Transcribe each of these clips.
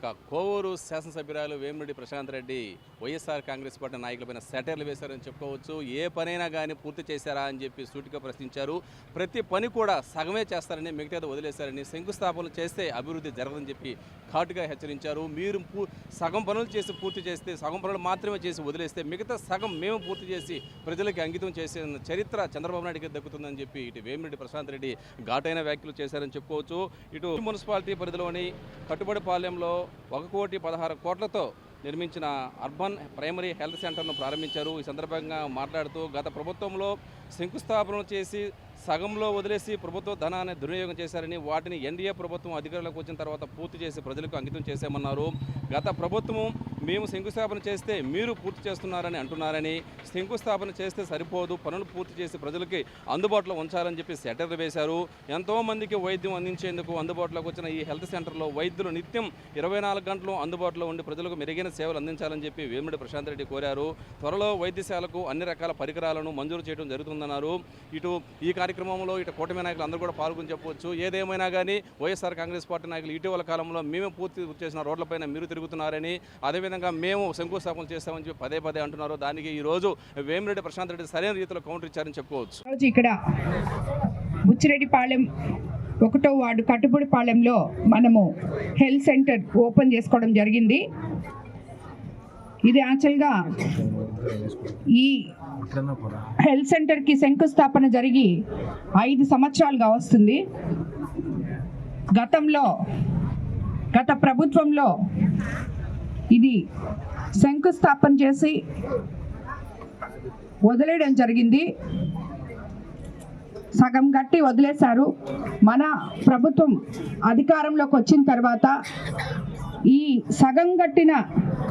కోవూరు శాసనసభ్యురాలు వేమిరెడ్డి ప్రశాంత్ రెడ్డి వైఎస్ఆర్ కాంగ్రెస్ పార్టీ నాయకులపైన సెటైర్లు వేశారని చెప్పుకోవచ్చు. ఏ పనైనా కానీ పూర్తి చేశారా అని చెప్పి సూటిగా ప్రశ్నించారు. ప్రతి పని కూడా సగమే చేస్తారని, మిగతాది వదిలేశారని, శంకుస్థాపనలు చేస్తే అభివృద్ధి జరగదని చెప్పి ఘాటుగా హెచ్చరించారు. మీరు సగం పనులు చేసి పూర్తి చేస్తే, సగం పనులు మాత్రమే చేసి వదిలేస్తే మిగతా సగం మేము పూర్తి చేసి ప్రజలకి అంకితం చేసే చరిత్ర చంద్రబాబు నాయుడికి దక్కుతుందని చెప్పి ఇటు వేమిరెడ్డి ప్రశాంత్ రెడ్డి ఘాటైన వ్యాఖ్యలు చేశారని చెప్పుకోవచ్చు. ఇటు మున్సిపాలిటీ పరిధిలోని కట్టుబడిపాలెంలో 1,16,00,00,000 నిర్మించిన అర్బన్ ప్రైమరీ హెల్త్ సెంటర్ను ప్రారంభించారు. ఈ సందర్భంగా మాట్లాడుతూ గత ప్రభుత్వంలో శంకుస్థాపనలు చేసి సగంలో వదిలేసి ప్రభుత్వ ధనాన్ని దుర్వినియోగం చేశారని, వాటిని ఎన్డీఏ ప్రభుత్వం అధికారంలోకి వచ్చిన తర్వాత పూర్తి చేసి ప్రజలకు అంకితం చేశామన్నారు. గత ప్రభుత్వం మేము శంకుస్థాపన చేస్తే మీరు పూర్తి చేస్తున్నారని అంటున్నారని, శంకుస్థాపన చేస్తే సరిపోదు, పనులు పూర్తి చేసి ప్రజలకి అందుబాటులో ఉంచాలని చెప్పి సెటర్లు వేశారు. ఎంతోమందికి వైద్యం అందించేందుకు అందుబాటులోకి వచ్చిన ఈ హెల్త్ సెంటర్లో వైద్యులు నిత్యం 24 గంటలు అందుబాటులో ఉండి ప్రజలకు మెరుగైన సేవలు అందించాలని చెప్పి వేమిరెడ్డి ప్రశాంత్ రెడ్డి కోరారు. త్వరలో వైద్యశాలకు అన్ని రకాల పరికరాలను మంజూరు చేయడం జరుగుతుందన్నారు. ఇటు ఈ కార్యక్రమంలో ఇటు కూటమి నాయకులు అందరూ కూడా పాల్గొని చెప్పవచ్చు. ఏదేమైనా కానీ వైఎస్ఆర్ కాంగ్రెస్ పార్టీ నాయకులు ఇటీవల కాలంలో మేమే పూర్తి చేసిన రోడ్లపైన మీరు తిరుగుతున్నారని, అదేవిధంగా మేము శంకుస్థాపన చేస్తామని చెప్పి పదే పదే అంటున్నారు. దానికి ఈ రోజు వేమిరెడ్డి ప్రశాంత్ రెడ్డి సరైన రీతిలో కౌంటర్ ఇచ్చారని చెప్పుకోవచ్చు. ఇక్కడ బుచ్చిరెడ్డిపాలెం 1వ వార్డు కట్టుబడిపాలెంలో మనము హెల్త్ సెంటర్ ఓపెన్ చేసుకోవడం జరిగింది. ఇది యాక్చువల్గా ఈ హెల్త్ సెంటర్కి శంకుస్థాపన జరిగి 5 సంవత్సరాలుగా వస్తుంది. గత ప్రభుత్వంలో ఇది శంకుస్థాపన చేసి వదిలేయడం జరిగింది. సగం గట్టి వదిలేశారు. మన ప్రభుత్వం అధికారంలోకి వచ్చిన తర్వాత ఈ సగం గట్టిన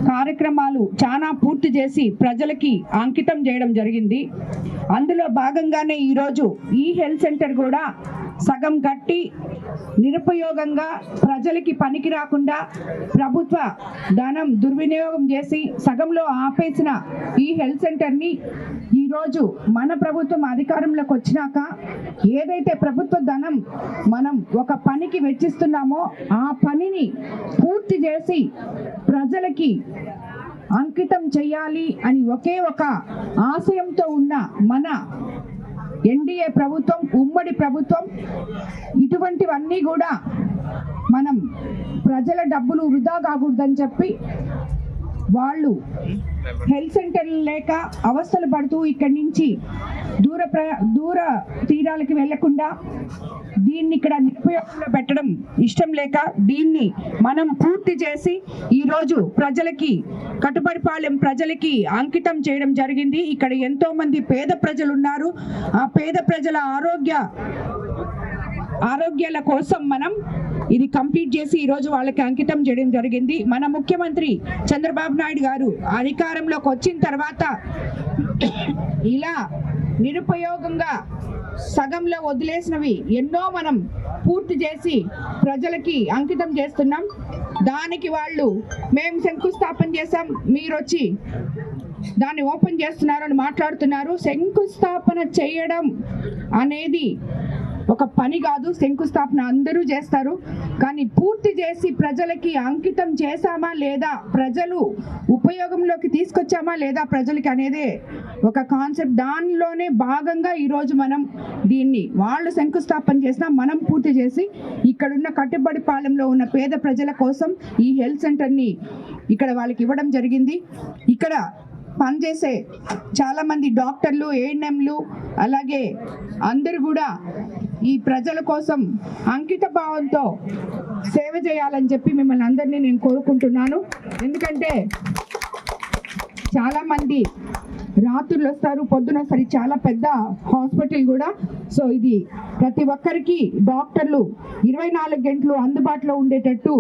కార్యక్రమాలు చాలా పూర్తి చేసి ప్రజలకి అంకితం చేయడం జరిగింది. అందులో భాగంగానే ఈరోజు ఈ హెల్త్ సెంటర్ కూడా సగం గట్టి నిరుపయోగంగా ప్రజలకి పనికి రాకుండా ప్రభుత్వ ధనం దుర్వినియోగం చేసి సగంలో ఆపేసిన ఈ హెల్త్ సెంటర్ని ఈరోజు మన ప్రభుత్వం అధికారంలోకి వచ్చినాక ఏదైతే ప్రభుత్వ ధనం మనం ఒక పనికి వెచ్చిస్తున్నామో ఆ పనిని పూర్తి చేసి ప్రజలకి అంకితం చేయాలి అని ఒకే ఒక ఆశయంతో ఉన్న మన ఎన్డీఏ ప్రభుత్వం, ఉమ్మడి ప్రభుత్వం, ఇటువంటివన్నీ కూడా మనం ప్రజల డబ్బులు వృధా కాకూడదని చెప్పి వాళ్ళు హెల్త్ సెంటర్లు లేక అవస్థలు పడుతూ ఇక్కడి నుంచి దూర తీరాలకి వెళ్లకుండా దీన్ని ఇక్కడ నిరుపయోగంలో పెట్టడం ఇష్టం లేక దీన్ని మనం పూర్తి చేసి ఈరోజు ప్రజలకి కట్టుబడిపాలెం ప్రజలకి అంకితం చేయడం జరిగింది. ఇక్కడ ఎంతో మంది పేద ప్రజలు ఉన్నారు. ఆ పేద ప్రజల ఆరోగ్యాల కోసం మనం ఇది కంప్లీట్ చేసి ఈరోజు వాళ్ళకి అంకితం చేయడం జరిగింది. మన ముఖ్యమంత్రి చంద్రబాబు నాయుడు గారు అధికారంలోకి వచ్చిన తర్వాత ఇలా నిరుపయోగంగా సగంలో వదిలేసినవి ఎన్నో మనం పూర్తి చేసి ప్రజలకి అంకితం చేస్తున్నాం. దానికి వాళ్ళు మేము శంకుస్థాపన చేసాం, మీరు వచ్చి దాన్ని ఓపెన్ చేస్తున్నారు అని మాట్లాడుతున్నారు. శంకుస్థాపన చేయడం అనేది ఒక పని కాదు. శంకుస్థాపన అందరూ చేస్తారు, కానీ పూర్తి చేసి ప్రజలకి అంకితం చేశామా లేదా, ప్రజలు ఉపయోగంలోకి తీసుకొచ్చామా లేదా ప్రజలకి అనేదే ఒక కాన్సెప్ట్. దానిలోనే భాగంగా ఈరోజు మనం దీన్ని వాళ్ళు శంకుస్థాపన చేసినా మనం పూర్తి చేసి ఇక్కడున్న కట్టుబడిపాలెంలో ఉన్న పేద ప్రజల కోసం ఈ హెల్త్ సెంటర్ని ఇక్కడ వాళ్ళకి ఇవ్వడం జరిగింది. ఇక్కడ పనిచేసే చాలామంది డాక్టర్లు, ఏఎన్ఎంలు, అలాగే అందరూ కూడా ఈ ప్రజల కోసం అంకిత భావంతో సేవ చేయాలని చెప్పి మిమ్మల్ని అందరినీ నేను కోరుకుంటున్నాను. ఎందుకంటే చాలామంది రాత్రులు వస్తారు, పొద్దున వస్తారు. చాలా పెద్ద హాస్పిటల్ కూడా. సో ఇది ప్రతి ఒక్కరికి డాక్టర్లు 24 గంటలు అందుబాటులో ఉండేటట్టు